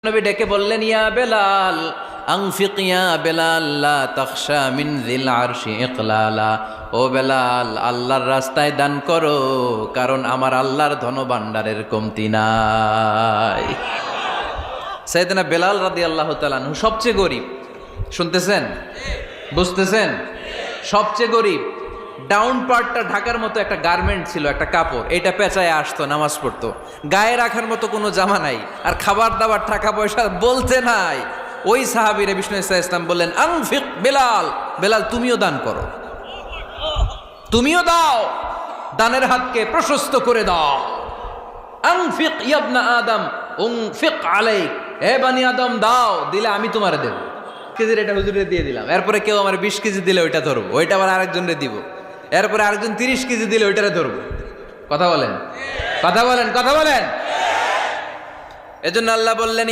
নবী ডেকে বললেন, ইয়া বেলাল আনফিক ইয়া বেলাল লা তাখশা মিন যিল আরশি ইকলালা। ও বেলাল, আল্লাহর রাস্তায় দান করো, কারণ আমার আল্লাহর ধনভাণ্ডারের কমতি নাই। সাইয়েদনা বেলাল রাদিয়াল্লাহু তাআলা আনহু সবচেয়ে গরিব। শুনতেছেন? বুঝতেছেন? সবচেয়ে গরিব। ডাউন পার্টটা ঢাকার মতো একটা গার্মেন্ট ছিল, একটা কাপড়, এটা পেঁচায় আসতো, নামাজ পড়তো। গায়ে রাখার মতো কোনো জামা নাই, আর খাবার দাবার টাকা পয়সা বলতে নাই। ওই সাহাবীরে বিষ্ণু ইসা ইসলাম বললেন, আনফিক বেলাল, বেলাল তুমিও দান করো, তুমিও দাও, দানের হাতকে প্রশস্ত করে দাও। আনফিক ইবনা আদম উনফিক আলাইক, হে বানি আদম দাও, দিলে আমি তোমারে দেব। কেজির এটা হুজুরে দিয়ে দিলাম, এরপরে কেউ আমার 20 কেজি দিলে ওইটা ধরবো, ওইটা আবার আরেকজনরে দিব, এরপরে আরেকজন 30 কেজি দিলে ওইটারে ধরবো। কথা বলেন, কথা বলেন, কথা বলেন। এজন্য আল্লাহ বললেন,